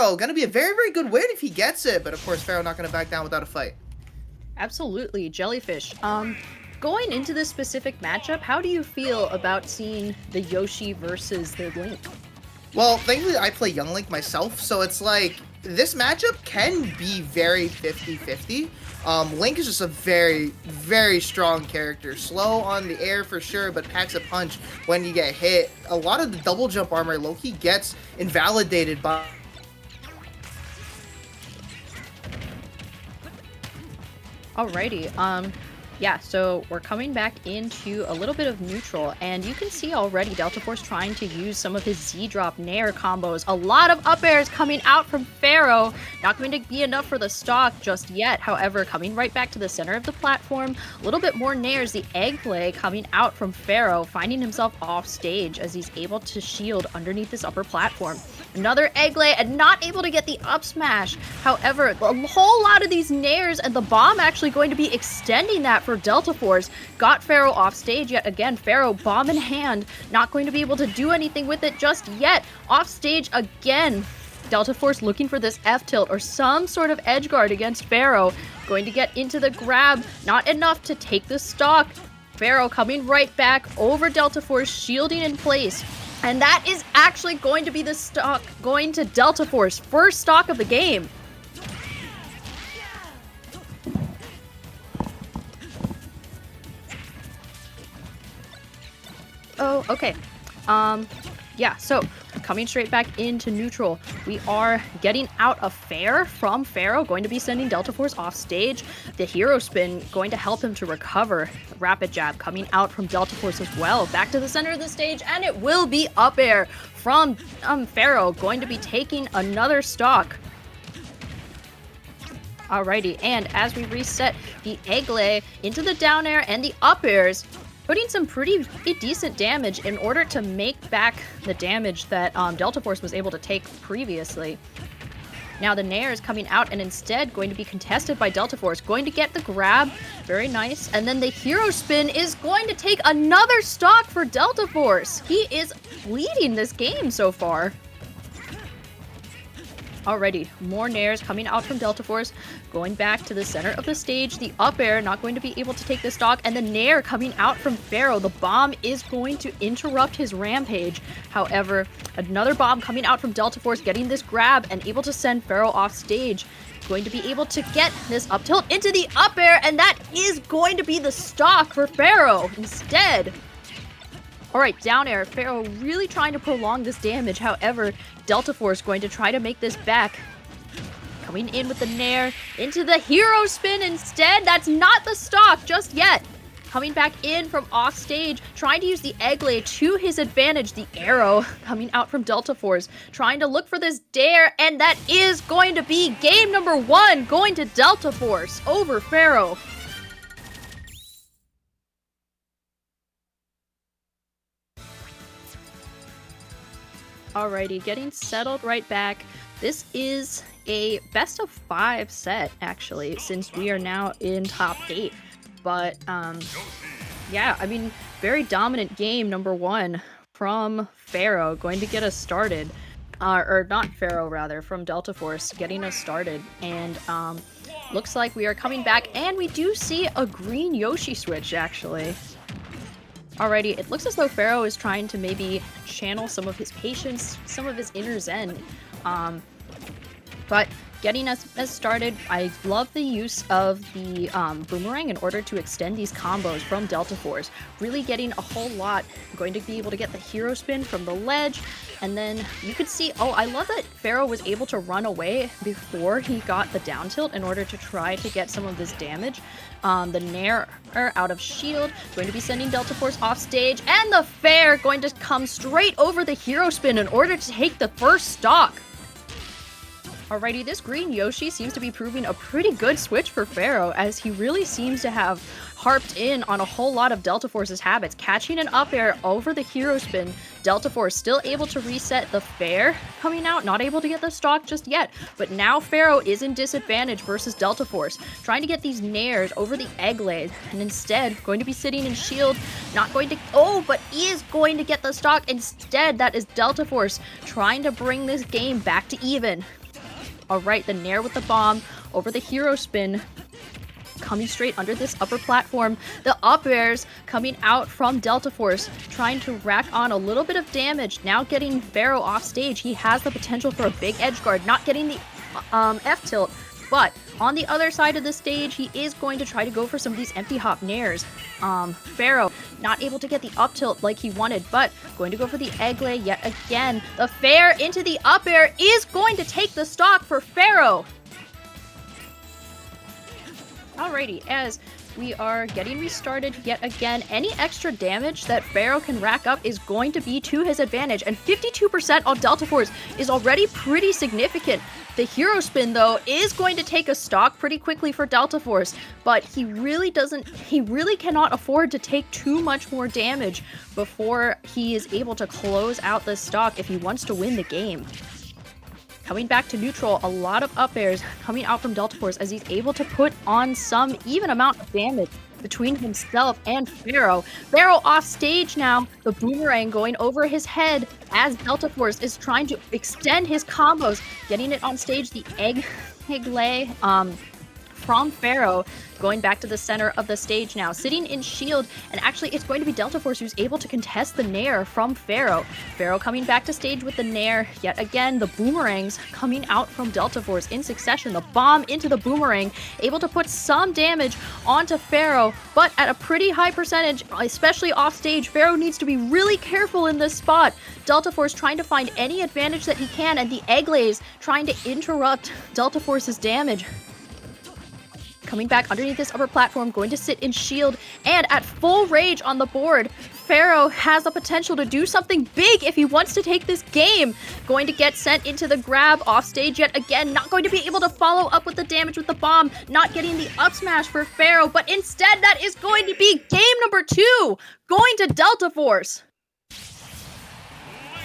Pharaoh. Gonna be a very, very good win if he gets it. But of course, Pharaoh not gonna back down without a fight. Absolutely, Jellyfish. Going into this specific matchup, how do you feel about seeing the Yoshi versus the Link? Well, thankfully I play Young Link myself, so it's like, this matchup can be very 50-50. Link is just a very, very strong character. Slow on the air for sure, but packs a punch when you get hit. A lot of the double jump armor low-key gets invalidated by... Alrighty, yeah, so we're coming back into a little bit of neutral, and you can see already Deltaforce trying to use some of his Z-drop Nair combos. A lot of up airs coming out from Pharaoh. Not going to be enough for the stock just yet. However, coming right back to the center of the platform, a little bit more Nairs. The egg play coming out from Pharaoh, finding himself off stage as he's able to shield underneath this upper platform. Another egg lay and not able to get the up smash. However, a whole lot of these Nairs and the bomb actually going to be extending that for Deltaforce. Got Pharaoh off stage yet again. Pharaoh, bomb in hand, not going to be able to do anything with it just yet. Off stage again. Deltaforce looking for this F tilt or some sort of edge guard against Pharaoh. Going to get into the grab. Not enough to take the stock. Pharaoh coming right back over Deltaforce, shielding in place. And that is actually going to be the stock going to Deltaforce. First stock of the game. Oh, okay. Yeah, so coming straight back into neutral, we are getting out a fair from Pharaoh, going to be sending Deltaforce off stage. The hero spin going to help him to recover. Rapid jab coming out from Deltaforce as well. Back to the center of the stage, and it will be up air from Pharaoh, going to be taking another stock. Alrighty, and as we reset the egg lay into the down air and the up airs, putting some pretty decent damage in order to make back the damage that Deltaforce was able to take previously. Now the Nair is coming out and instead going to be contested by Deltaforce. Going to get the grab. Very nice. And then the hero spin is going to take another stock for Deltaforce. He is leading this game so far. Alrighty, more Nairs coming out from Deltaforce, going back to the center of the stage. The up air not going to be able to take the stock, and the Nair coming out from Pharaoh. The bomb is going to interrupt his rampage. However, another bomb coming out from Deltaforce, getting this grab and able to send Pharaoh off stage. Going to be able to get this up tilt into the up air, and that is going to be the stock for Pharaoh instead. Alright, down air. Pharaoh really trying to prolong this damage. However, Deltaforce going to try to make this back. Coming in with the Nair into the hero spin instead. That's not the stock just yet. Coming back in from off stage, trying to use the egg lay to his advantage. The arrow coming out from Deltaforce, trying to look for this dare, and that is going to be game number 1, going to Deltaforce over Pharaoh. Alrighty, getting settled right back. This is a best of 5 set, actually, since we are now in top 8. But, yeah, I mean, very dominant game, number 1, from Pharaoh, going to get us started. Or not Pharaoh, rather, from Deltaforce, getting us started. And, looks like we are coming back, and we do see a green Yoshi switch, actually. Alrighty, it looks as though Pharaoh is trying to maybe channel some of his patience, some of his inner zen. But getting us started, I love the use of the boomerang in order to extend these combos from Deltaforce. Really getting a whole lot. Going to be able to get the hero spin from the ledge. And then you could see, oh, I love that Pharaoh was able to run away before he got the down tilt in order to try to get some of this damage. The Nair out of shield, going to be sending Deltaforce off stage, and the Fair going to come straight over the hero spin in order to take the first stock. Alrighty, this green Yoshi seems to be proving a pretty good switch for Pharaoh, as he really seems to have harped in on a whole lot of Deltaforce's habits. Catching an up air over the hero spin, Deltaforce still able to reset the Fair coming out, not able to get the stock just yet, but now Pharaoh is in disadvantage versus Deltaforce, trying to get these Nairs over the egg lay, and instead going to be sitting in shield, not going to, oh, but is going to get the stock instead. That is Deltaforce trying to bring this game back to even. All right, the Nair with the bomb over the hero spin. Coming straight under this upper platform. The up airs coming out from Deltaforce, trying to rack on a little bit of damage. Now getting Pharaoh off stage. He has the potential for a big edge guard, not getting the F tilt. But on the other side of the stage, he is going to try to go for some of these empty hop nairs. Pharaoh not able to get the up tilt like he wanted, but going to go for the egg lay yet again. The fair into the up air is going to take the stock for Pharaoh. Alrighty, as we are getting restarted yet again, any extra damage that Pharaoh can rack up is going to be to his advantage, and 52% on Deltaforce is already pretty significant. The hero spin, though, is going to take a stock pretty quickly for Deltaforce, but he really cannot afford to take too much more damage before he is able to close out this stock if he wants to win the game. Coming back to neutral, a lot of up airs coming out from Deltaforce as he's able to put on some even amount of damage between himself and Pharaoh. Pharaoh off stage now, the boomerang going over his head as Deltaforce is trying to extend his combos, getting it on stage, the egg lay from Pharaoh. Going back to the center of the stage now, sitting in shield, and actually it's going to be Deltaforce who's able to contest the Nair from Pharaoh. Pharaoh coming back to stage with the Nair. Yet again, the boomerangs coming out from Deltaforce in succession. The bomb into the boomerang, able to put some damage onto Pharaoh, but at a pretty high percentage, especially off stage. Pharaoh needs to be really careful in this spot. Deltaforce trying to find any advantage that he can, and the egg lays trying to interrupt Deltaforce's damage. Coming back underneath this upper platform, going to sit in shield, and at full rage on the board, Pharaoh has the potential to do something big if he wants to take this game. Going to get sent into the grab off stage yet again, not going to be able to follow up with the damage with the bomb, not getting the up smash for Pharaoh, but instead that is going to be game number 2, going to Deltaforce.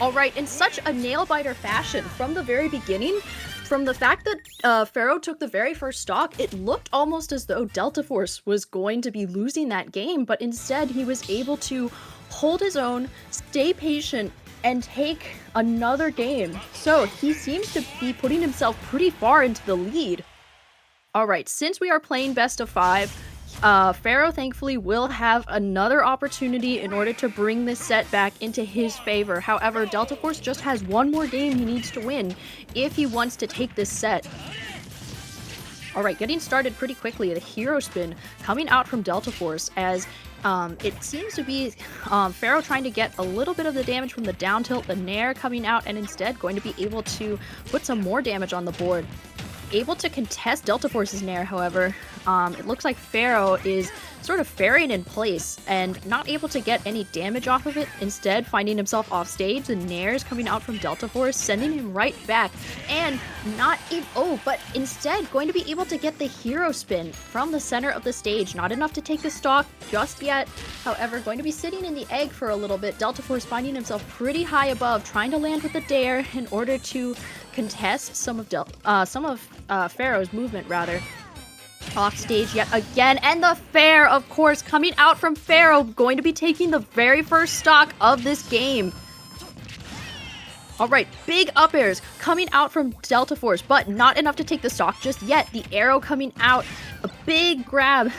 All right, in such a nail-biter fashion from the very beginning, from the fact that Pharaoh took the very first stock, it looked almost as though Deltaforce was going to be losing that game, but instead he was able to hold his own, stay patient, and take another game. So he seems to be putting himself pretty far into the lead. All right, since we are playing best of 5, Pharaoh thankfully will have another opportunity in order to bring this set back into his favor. However, Deltaforce just has one more game he needs to win if he wants to take this set. Alright, getting started pretty quickly. The hero spin coming out from Deltaforce as it seems to be Pharaoh trying to get a little bit of the damage from the down tilt, the Nair coming out, and instead going to be able to put some more damage on the board. Able to contest Deltaforce's Nair, however. It looks like Pharaoh is sort of ferrying in place and not able to get any damage off of it, instead finding himself off stage. The Nairs coming out from Deltaforce, sending him right back, and but instead going to be able to get the hero spin from the center of the stage. Not enough to take the stock just yet, however, going to be sitting in the egg for a little bit. Deltaforce finding himself pretty high above, trying to land with the dare in order to contest some of Pharaoh's movement, rather. Off stage yet again, and the fair, of course, coming out from Pharaoh, going to be taking the very first stock of this game. Alright, big up airs coming out from Deltaforce, but not enough to take the stock just yet. The arrow coming out, a big grab,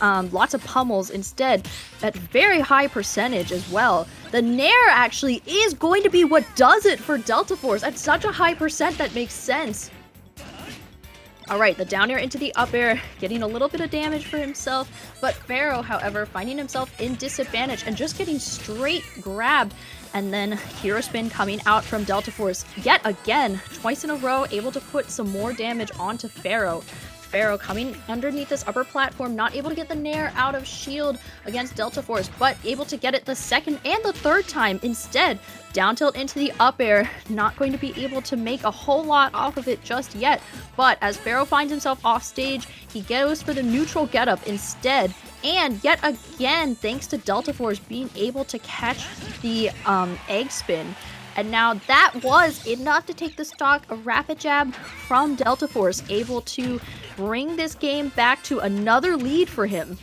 lots of pummels instead, at very high percentage as well. The Nair actually is going to be what does it for Deltaforce at such a high percent that makes sense. Alright, the down air into the up air, getting a little bit of damage for himself, but Pharaoh, however, finding himself in disadvantage and just getting straight grabbed. And then hero spin coming out from Deltaforce yet again, twice in a row, able to put some more damage onto Pharaoh. Pharaoh coming underneath this upper platform, not able to get the Nair out of shield against Deltaforce, but able to get it the second and the third time instead. Down tilt into the up air, not going to be able to make a whole lot off of it just yet, but as Pharaoh finds himself off stage, he goes for the neutral getup instead. And yet again, thanks to Deltaforce being able to catch the egg spin. And now that was enough to take the stock. A rapid jab from Deltaforce, able to bring this game back to another lead for him.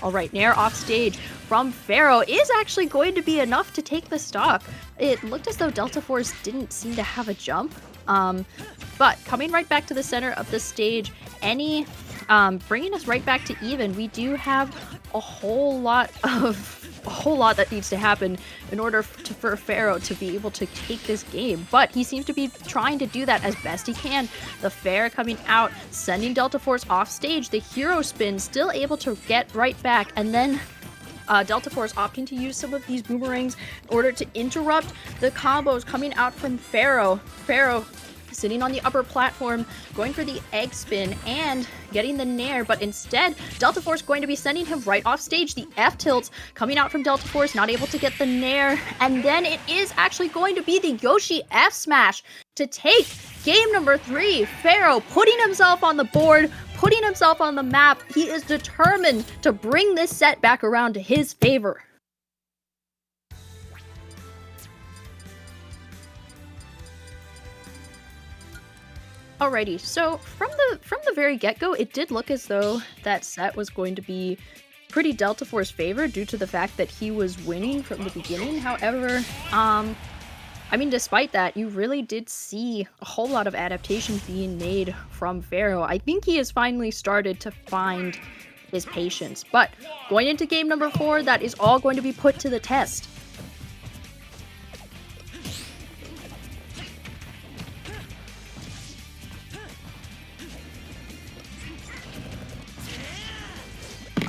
Alright, Nair off stage from Pharaoh is actually going to be enough to take the stock. It looked as though Deltaforce didn't seem to have a jump. But coming right back to the center of the stage, bringing us right back to even, we do have a whole lot that needs to happen in order for Pharaoh to be able to take this game. But he seems to be trying to do that as best he can. The Fair coming out, sending Deltaforce off stage. The hero spin still able to get right back, and then Deltaforce opting to use some of these boomerangs in order to interrupt the combos coming out from Pharaoh. Pharaoh sitting on the upper platform, going for the egg spin and getting the nair, but instead, Deltaforce going to be sending him right off stage. The F tilts coming out from Deltaforce, not able to get the nair, and then it is actually going to be the Yoshi F smash to take game number 3. Pharaoh putting himself on the board, putting himself on the map. He is determined to bring this set back around to his favor. Alrighty, so from the very get-go, it did look as though that set was going to be pretty Deltaforce favor due to the fact that he was winning from the beginning. However, I mean, despite that, you really did see a whole lot of adaptations being made from Pharaoh. I think he has finally started to find his patience, but going into game number 4, that is all going to be put to the test.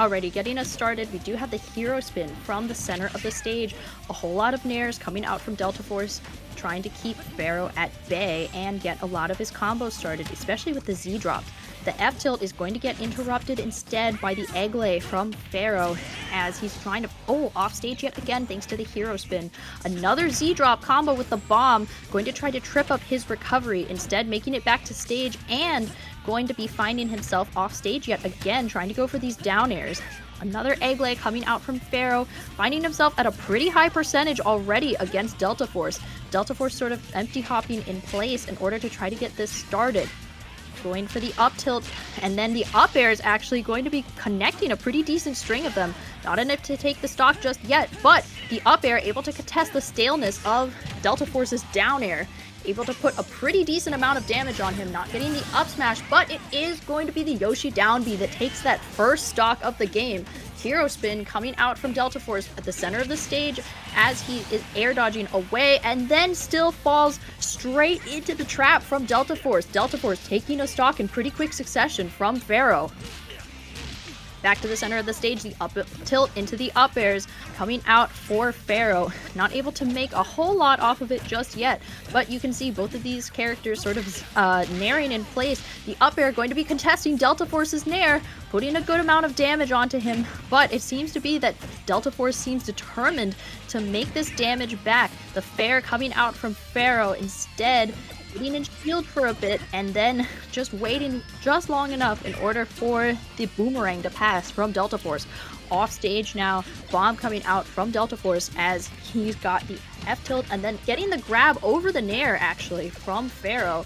Alrighty, getting us started, we do have the hero spin from the center of the stage. A whole lot of nairs coming out from Deltaforce, trying to keep Pharaoh at bay and get a lot of his combos started, especially with the Z drop. The F tilt is going to get interrupted instead by the egg lay from Pharaoh as he's trying to off stage yet again thanks to the hero spin. Another Z drop combo with the bomb, going to try to trip up his recovery, instead making it back to stage and going to be finding himself off stage yet again, trying to go for these down airs. Another egg lay coming out from Pharaoh, finding himself at a pretty high percentage already against Deltaforce. Deltaforce sort of empty hopping in place in order to try to get this started. Going for the up tilt, and then the up air is actually going to be connecting a pretty decent string of them. Not enough to take the stock just yet, but the up air able to contest the staleness of Deltaforce's down air. Able to put a pretty decent amount of damage on him, not getting the up smash, but it is going to be the Yoshi down B that takes that first stock of the game. Hero spin coming out from Deltaforce at the center of the stage as he is air dodging away and then still falls straight into the trap from Deltaforce. Deltaforce taking a stock in pretty quick succession from Pharaoh. Back to the center of the stage, the up tilt into the up airs coming out for Pharaoh. Not able to make a whole lot off of it just yet, but you can see both of these characters sort of nairing in place. The up air going to be contesting Deltaforce's nair, putting a good amount of damage onto him, but it seems to be that Deltaforce seems determined to make this damage back. The Fair coming out from Pharaoh instead, waiting in shield for a bit and then just waiting just long enough in order for the boomerang to pass from Deltaforce. Off stage now, bomb coming out from Deltaforce as he's got the F tilt and then getting the grab over the nair actually from Pharaoh.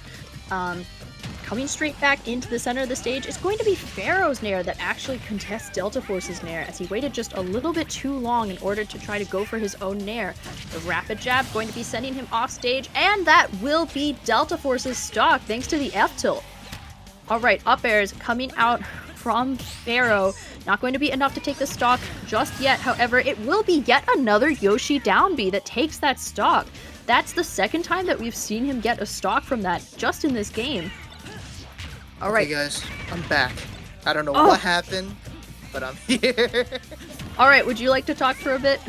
Coming straight back into the center of the stage is going to be Pharaoh's nair that actually contests Deltaforce's nair as he waited just a little bit too long in order to try to go for his own nair. The rapid jab going to be sending him off stage, and that will be Deltaforce's stock thanks to the F tilt. Alright, up airs coming out from Pharaoh. Not going to be enough to take the stock just yet, however, it will be yet another Yoshi down B that takes that stock. That's the second time that we've seen him get a stock from that just in this game. Alright. Okay, guys, I'm back. I don't know what happened, but I'm here. Alright, would you like to talk for a bit?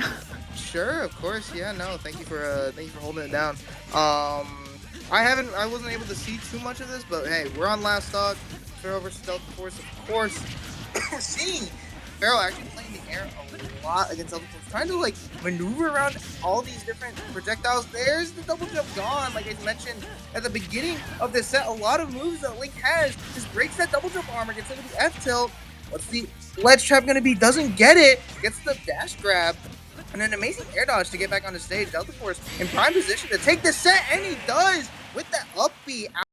Sure, of course. Yeah, no, thank you for holding it down. I wasn't able to see too much of this, but hey, we're on last stock. Pharaoh versus Deltaforce, of course. We're seeing Pharaoh actually playing the air a lot against Deltaforce, trying to like maneuver around all these different projectiles. There's the double jump gone, like I mentioned at the beginning of this set. A lot of moves that Link has just breaks that double jump armor, gets into the F tilt. What's the ledge trap gonna be? Doesn't get it. Gets the dash grab. And an amazing air dodge to get back on the stage. Deltaforce in prime position to take the set, and he does with that up B.